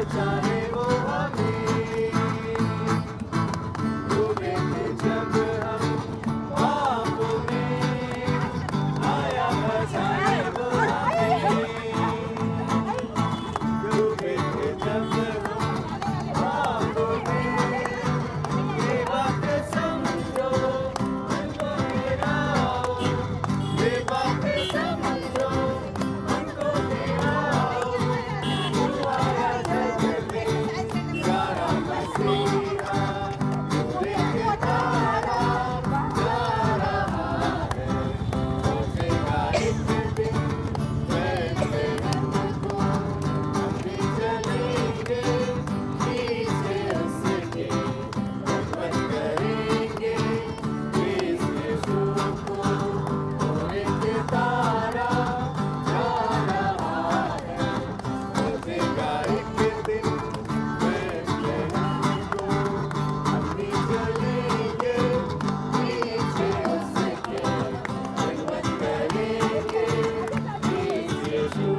बचाए वो हमें, डूबे थे जब हम पापों में, आया बचाए वो हमें, डूबे थे जब हम पापों में, ये बात समझो हमको गिराओ, ये बात समझो हमको गिराओ, तू आया जग में प्यारा मसीहा, पूरे के तारा जा रहा है, पहुंचेगा एक दिन वैसे हमको, हम भी चलेंगे पीछे उसके, बंद करेंगे इस यीशु को, पूरे के तारा जा रहा है, पहुंचेगा एक दिन वैसे हमको, हम भी चलेंगे पीछे उसके, बंद करेंगे इस यीशु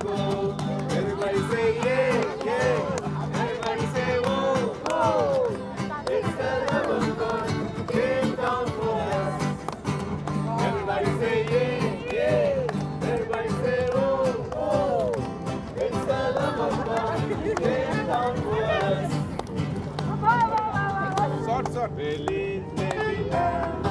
को। Everybody say yeah, everybody say whoa. It's the love of God came down for us. Everybody say yeah, everybody say whoa. It's the love of God came down for us. Short. Release, baby.